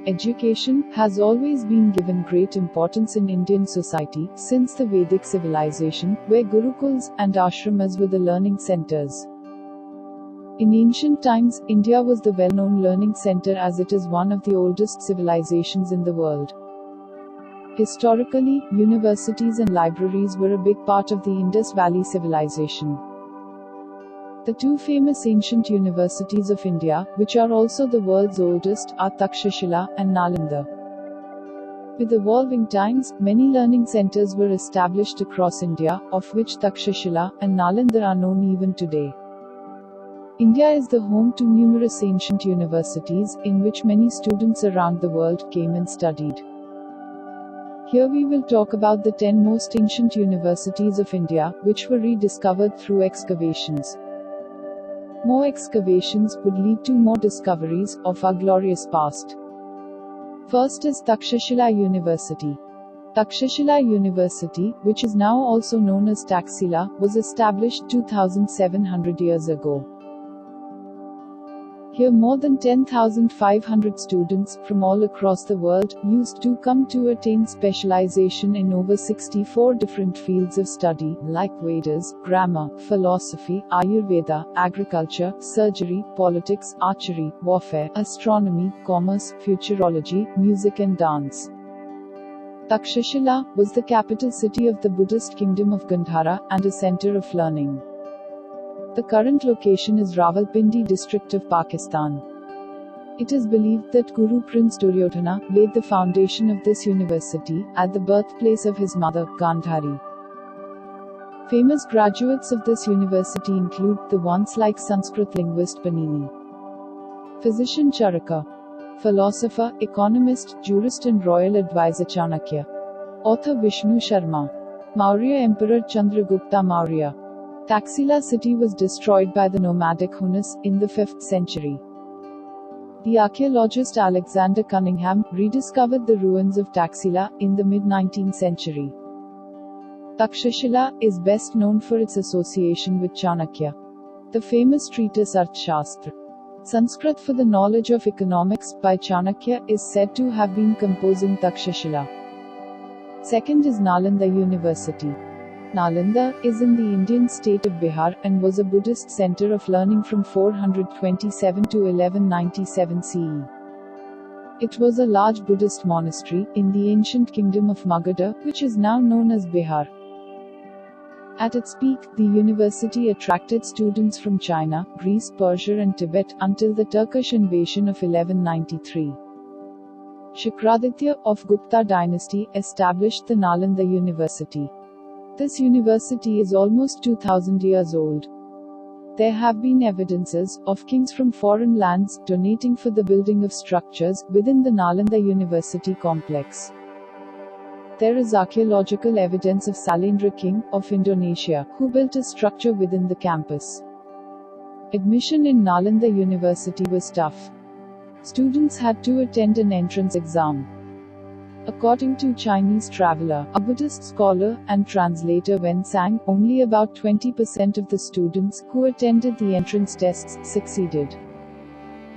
Education has always been given great importance in Indian society since the Vedic civilization, where gurukuls and ashramas were the learning centers. In ancient times, India was the well-known learning center as it is one of the oldest civilizations in the world. Historically, universities and libraries were a big part of the Indus Valley civilization. The two famous ancient universities of India, which are also the world's oldest, are Takshashila and Nalanda. With evolving times, many learning centers were established across India, of which Takshashila and Nalanda are known even today. India is the home to numerous ancient universities, in which many students around the world came and studied. Here we will talk about the 10 most ancient universities of India, which were rediscovered through excavations. More excavations would lead to more discoveries of our glorious past. First is Takshashila University. Takshashila University, which is now also known as Taxila, was established 2700 years ago. Here more than 10,500 students from all across the world used to come to attain specialization in over 64 different fields of study, like Vedas, grammar, philosophy, Ayurveda, agriculture, surgery, politics, archery, warfare, astronomy, commerce, futurology, music and dance. Takshashila was the capital city of the Buddhist kingdom of Gandhara and a center of learning. The current location is Rawalpindi district of Pakistan. It is believed that Guru Prince Duryodhana laid the foundation of this university at the birthplace of his mother, Gandhari. Famous graduates of this university include the ones like Sanskrit linguist Panini, physician Charaka, philosopher, economist, jurist and royal advisor Chanakya, author Vishnu Sharma, Maurya Emperor Chandragupta Maurya. Taxila city was destroyed by the nomadic Huns in the 5th century. The archaeologist Alexander Cunningham rediscovered the ruins of Taxila in the mid-19th century. Takshashila is best known for its association with Chanakya. The famous treatise Arthashastra, Sanskrit for the knowledge of economics, by Chanakya is said to have been composed in Takshashila. Second is Nalanda University. Nalanda is in the Indian state of Bihar and was a Buddhist center of learning from 427 to 1197 CE. It was a large Buddhist monastery in the ancient kingdom of Magadha, which is now known as Bihar. At its peak, the university attracted students from China, Greece, Persia and Tibet until the Turkish invasion of 1193. Shukraditya of Gupta dynasty established the Nalanda University. This university is almost 2000 years old. There have been evidences of kings from foreign lands donating for the building of structures within the Nalanda University complex. There is archaeological evidence of Salendra King of Indonesia, who built a structure within the campus. Admission in Nalanda University was tough. Students had to attend an entrance exam. According to Chinese traveler, a Buddhist scholar and translator Wen Sang, only about 20% of the students who attended the entrance tests succeeded.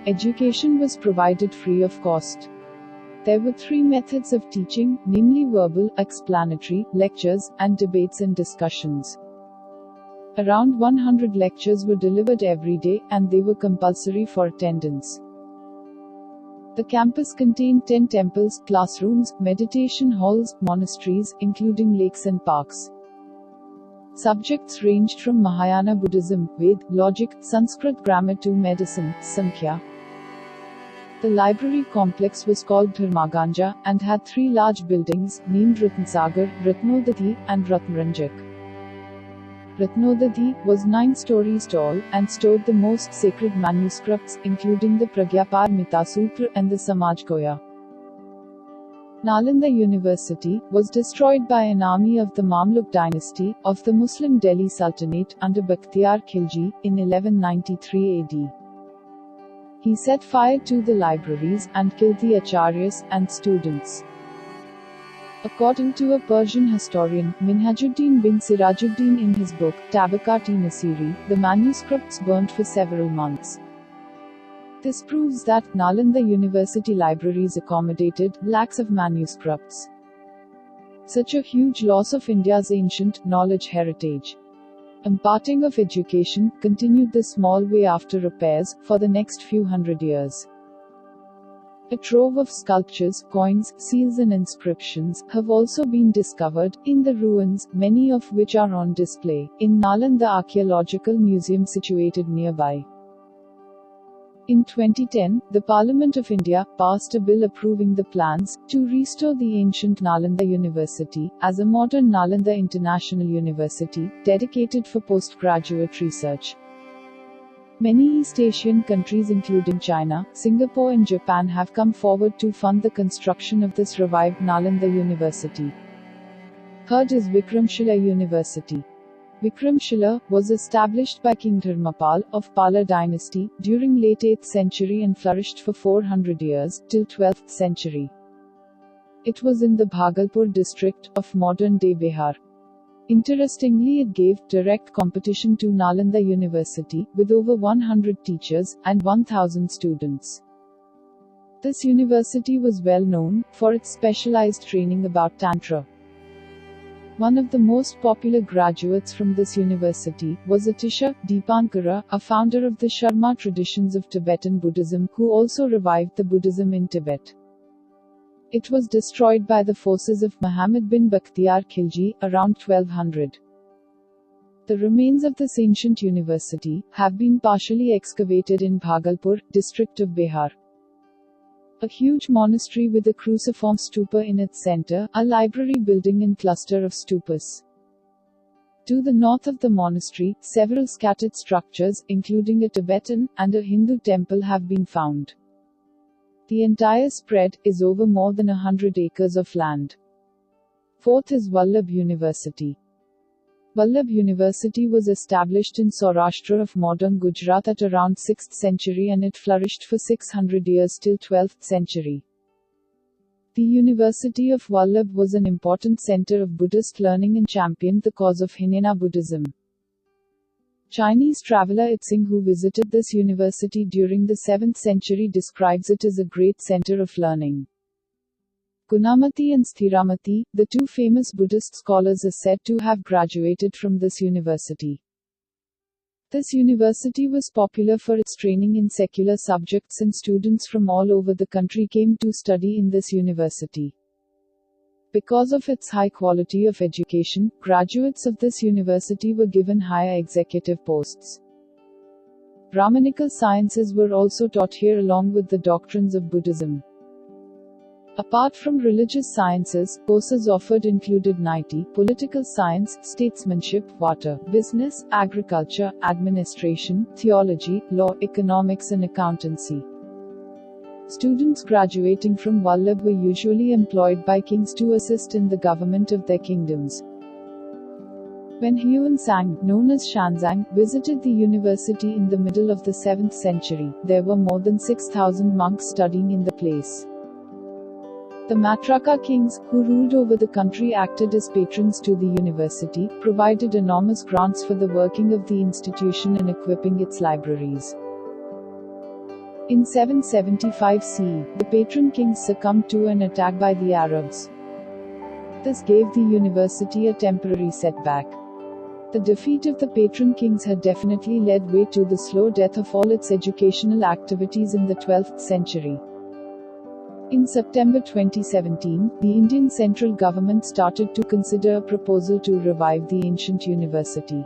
Education was provided free of cost. There were 3 methods of teaching, namely verbal, explanatory, lectures, and debates and discussions. Around 100 lectures were delivered every day, and they were compulsory for attendance. The campus contained 10 temples, classrooms, meditation halls, monasteries, including lakes and parks. Subjects ranged from Mahayana Buddhism, Ved, logic, Sanskrit grammar to medicine, Sankhya. The library complex was called Dharmaganja, and had 3 large buildings, named Ratnasagar, Ratnodadhi, and Ratnaranjak. Ratnodadhi was 9 stories tall, and stored the most sacred manuscripts, including the Pragyaparamita Sutra and the Samajgoya. Nalanda University was destroyed by an army of the Mamluk dynasty of the Muslim Delhi Sultanate under Bakhtiyar Khilji in 1193 AD. He set fire to the libraries and killed the acharyas and students. According to a Persian historian, Minhajuddin bin Sirajuddin in his book, Tabaqat-e-Nasiri, the manuscripts burnt for several months. This proves that Nalanda University libraries accommodated lakhs of manuscripts. Such a huge loss of India's ancient knowledge heritage. Imparting of education continued the small way after repairs for the next few hundred years. A trove of sculptures, coins, seals and inscriptions have also been discovered in the ruins, many of which are on display in Nalanda Archaeological Museum situated nearby. In 2010, the Parliament of India passed a bill approving the plans to restore the ancient Nalanda University as a modern Nalanda International University dedicated for postgraduate research. Many East Asian countries including China, Singapore and Japan have come forward to fund the construction of this revived Nalanda University. Third is Vikramshila University. Vikramshila was established by King Dharmapal of Pala dynasty during late 8th century and flourished for 400 years, till 12th century. It was in the Bhagalpur district of modern-day Bihar. Interestingly, it gave direct competition to Nalanda University, with over 100 teachers and 1,000 students. This university was well known for its specialized training about Tantra. One of the most popular graduates from this university was Atisha Deepankara, a founder of the Sharma traditions of Tibetan Buddhism, who also revived the Buddhism in Tibet. It was destroyed by the forces of Muhammad bin Bakhtiar Khilji around 1200. The remains of this ancient university have been partially excavated in Bhagalpur, district of Bihar. A huge monastery with a cruciform stupa in its center, a library building and cluster of stupas. To the north of the monastery, several scattered structures, including a Tibetan and a Hindu temple, have been found. The entire spread is over more than 100 acres of land. Fourth is Vallabh University. Vallabh University was established in Saurashtra of modern Gujarat at around 6th century and it flourished for 600 years till 12th century. The University of Vallabh was an important center of Buddhist learning and championed the cause of Hinayana Buddhism. Chinese traveler Itzing, who visited this university during the 7th century, describes it as a great center of learning. Gunamati and Sthiramati, the two famous Buddhist scholars, are said to have graduated from this university. This university was popular for its training in secular subjects and students from all over the country came to study in this university. Because of its high quality of education, graduates of this university were given higher executive posts. Brahmanical sciences were also taught here along with the doctrines of Buddhism. Apart from religious sciences, courses offered included Niti, political science, statesmanship, water, business, agriculture, administration, theology, law, economics and accountancy. Students graduating from Vallabh were usually employed by kings to assist in the government of their kingdoms. When Huan Sang, known as Shanzang, visited the university in the middle of the 7th century, there were more than 6,000 monks studying in the place. The Matraka kings, who ruled over the country, acted as patrons to the university, provided enormous grants for the working of the institution and equipping its libraries. In 775 CE, the patron kings succumbed to an attack by the Arabs. This gave the university a temporary setback. The defeat of the patron kings had definitely led way to the slow death of all its educational activities in the 12th century. In September 2017, the Indian central government started to consider a proposal to revive the ancient university.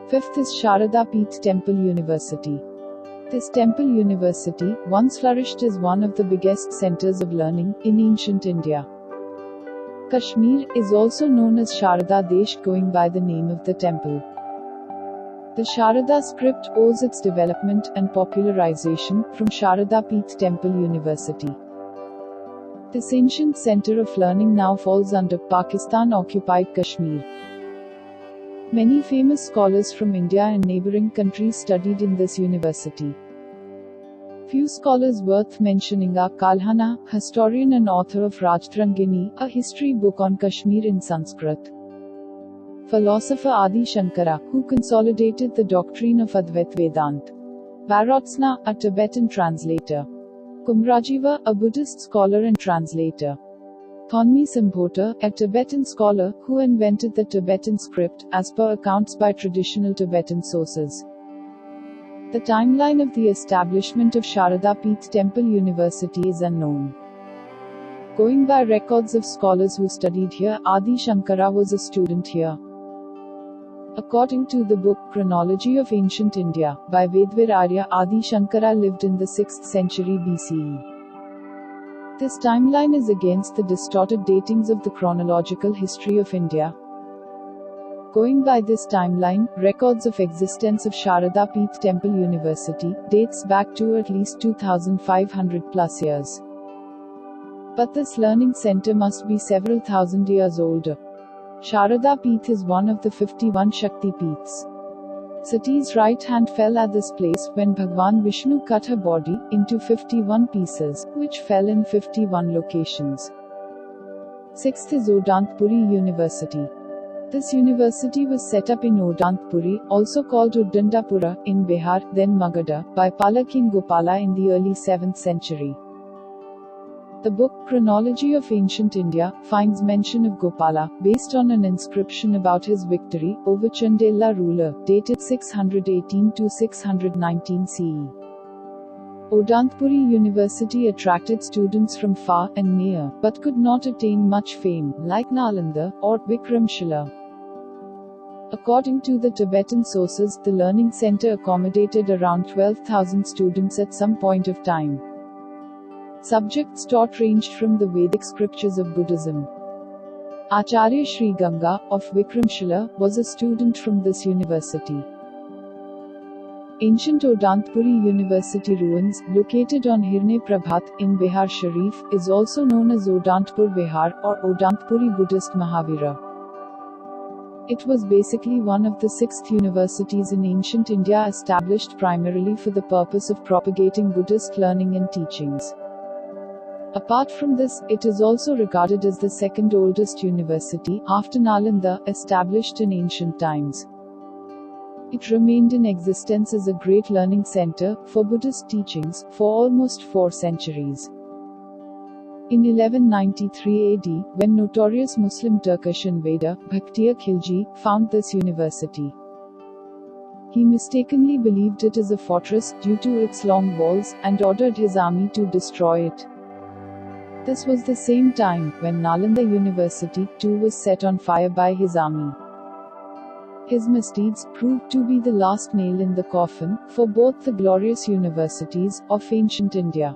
Fifth is Sharada Peeth Temple University. This temple university once flourished as one of the biggest centers of learning in ancient India. Kashmir is also known as Sharada Desh, going by the name of the temple. The Sharada script owes its development and popularization from Sharada Peeth Temple University. This ancient center of learning now falls under Pakistan-occupied Kashmir. Many famous scholars from India and neighboring countries studied in this university. Few scholars worth mentioning are Kalhana, historian and author of Rajtarangini, a history book on Kashmir in Sanskrit. Philosopher Adi Shankara, who consolidated the doctrine of Advait Vedant. Varotsna, a Tibetan translator. Kumrajiva, a Buddhist scholar and translator. Thonmi Sambhota, a Tibetan scholar, who invented the Tibetan script, as per accounts by traditional Tibetan sources. The timeline of the establishment of Sharada Peeth Temple University is unknown. Going by records of scholars who studied here, Adi Shankara was a student here. According to the book Chronology of Ancient India, by Vedvirarya, Adi Shankara lived in the 6th century BCE. This timeline is against the distorted datings of the chronological history of India. Going by this timeline, records of existence of Sharada Peeth Temple University dates back to at least 2500 plus years. But this learning center must be several thousand years older. Sharada Peeth is one of the 51 Shakti Peeths. Sati's right hand fell at this place when Bhagwan Vishnu cut her body into 51 pieces, which fell in 51 locations. 6th is Odantpuri University. This university was set up in Odantpuri, also called Uddandapura, in Bihar, then Magadha, by Pala King Gopala in the early 7th century. The book Chronology of Ancient India finds mention of Gopala, based on an inscription about his victory over Chandela ruler, dated 618 to 619 CE. Odantpuri University attracted students from far and near, but could not attain much fame, like Nalanda or Vikramshila. According to the Tibetan sources, the learning center accommodated around 12,000 students at some point of time. Subjects taught ranged from the Vedic scriptures of Buddhism. Acharya Sri Ganga, of Vikramshila, was a student from this university. Ancient Odantpuri University ruins, located on Hirne Prabhat, in Bihar Sharif, is also known as Odantpur Vihar, or Odantpuri Buddhist Mahavira. It was basically one of the 6th universities in ancient India established primarily for the purpose of propagating Buddhist learning and teachings. Apart from this, it is also regarded as the second oldest university, after Nalanda, established in ancient times. It remained in existence as a great learning center for Buddhist teachings for almost 4 centuries. In 1193 AD, when notorious Muslim Turkish invader, Bhaktiya Khilji, found this university. He mistakenly believed it as a fortress due to its long walls, and ordered his army to destroy it. This was the same time when Nalanda University too was set on fire by his army. His misdeeds proved to be the last nail in the coffin for both the glorious universities of ancient India.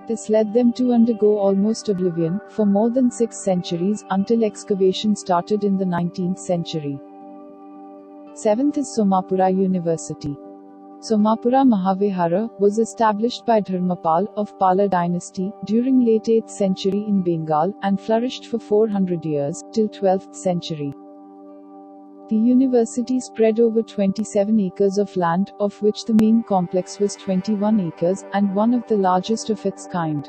This led them to undergo almost oblivion for more than 6 centuries until excavation started in the 19th century. 7th is Somapura University. Somapura Mahavihara was established by Dharmapal of Pala dynasty during late 8th century in Bengal and flourished for 400 years, till 12th century. The university spread over 27 acres of land, of which the main complex was 21 acres, and one of the largest of its kind.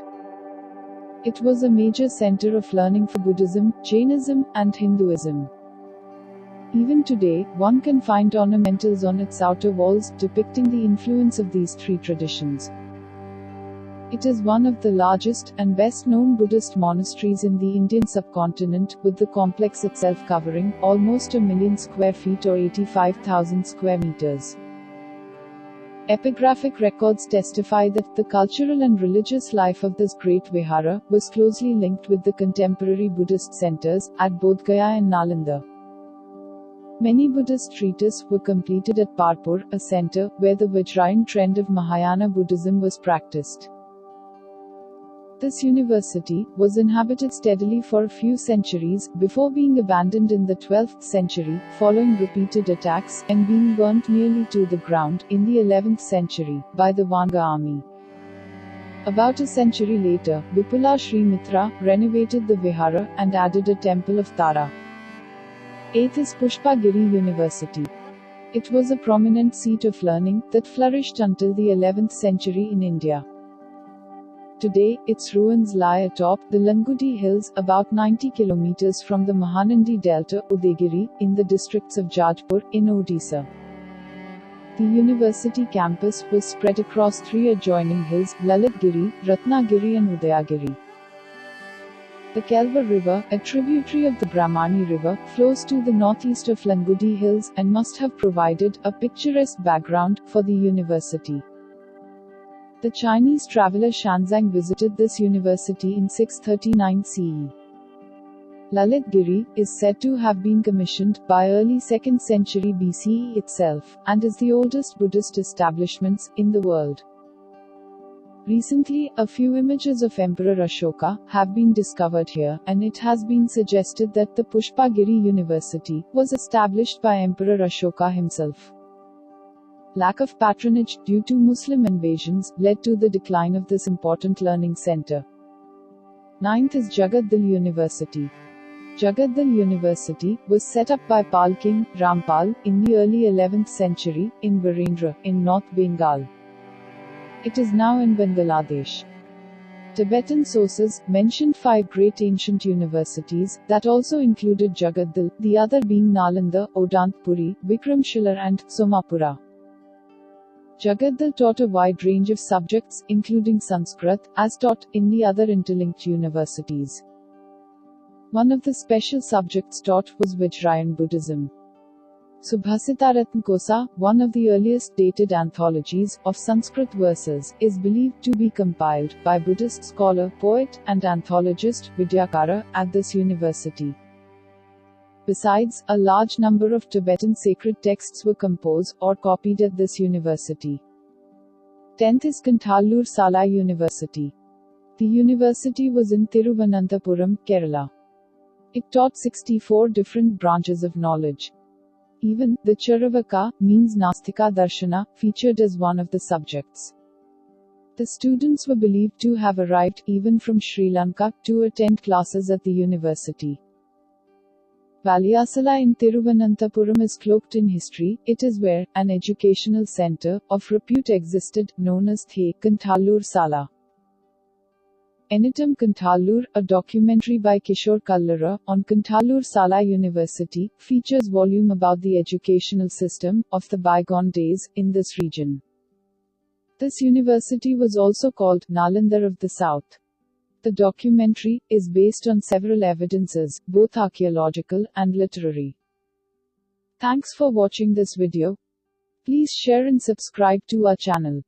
It was a major center of learning for Buddhism, Jainism, and Hinduism. Even today, one can find ornamentals on its outer walls depicting the influence of these 3 traditions. It is one of the largest and best-known Buddhist monasteries in the Indian subcontinent, with the complex itself covering almost 1 million square feet or 85,000 square meters. Epigraphic records testify that the cultural and religious life of this great vihara was closely linked with the contemporary Buddhist centers at Bodh Gaya and Nalanda. Many Buddhist treatises were completed at Parpur, a center where the Vajrayana trend of Mahayana Buddhism was practiced. This university was inhabited steadily for a few centuries before being abandoned in the 12th century, following repeated attacks and being burnt nearly to the ground in the 11th century by the Vanga army. About a century later, Vipula Sri Mitra renovated the vihara and added a temple of Tara. 8th is Pushpagiri University. It was a prominent seat of learning that flourished until the 11th century in India. Today, its ruins lie atop the Langudi Hills, about 90 kilometers from the Mahanandi Delta, Udayagiri, in the districts of Jajpur, in Odisha. The university campus was spread across 3 adjoining hills, Lalitgiri, Ratnagiri and Udayagiri. The Kelva River, a tributary of the Brahmani River, flows to the northeast of Langudi Hills and must have provided a picturesque background for the university. The Chinese traveler Xuanzang visited this university in 639 CE. Lalitgiri is said to have been commissioned by early 2nd century BCE itself, and is the oldest Buddhist establishments in the world. Recently, a few images of Emperor Ashoka have been discovered here, and it has been suggested that the Pushpagiri University was established by Emperor Ashoka himself. Lack of patronage due to Muslim invasions led to the decline of this important learning center. 9th is Jagaddal University. Jagaddal University was set up by Pal King Rampal in the early 11th century in Virendra, in North Bengal. It is now in Bangladesh. Tibetan sources mentioned 5 great ancient universities that also included Jagaddal, the other being Nalanda, Odantpuri, Vikramshila and Somapura. Jagaddal taught a wide range of subjects, including Sanskrit, as taught in the other interlinked universities. One of the special subjects taught was Vajrayana Buddhism. Subhasitaratna Kosa, one of the earliest dated anthologies of Sanskrit verses, is believed to be compiled by Buddhist scholar, poet, and anthologist Vidyakara at this university. Besides, a large number of Tibetan sacred texts were composed or copied at this university. 10th is Kanthalur Sala University. The university was in Thiruvananthapuram, Kerala. It taught 64 different branches of knowledge. Even, the Charavaka, means Nastika Darshana, featured as one of the subjects. The students were believed to have arrived, even from Sri Lanka, to attend classes at the university. Valyasala in Thiruvananthapuram is cloaked in history. It is where an educational center of repute existed, known as The Kanthalur Sala. Enitam Kanthalur, a documentary by Kishore Kallara on Kanthalur Sala University, features volume about the educational system of the bygone days in this region. This university was also called Nalanda of the South. The documentary is based on several evidences, both archaeological and literary. Thanks for watching this video. Please share and subscribe to our channel.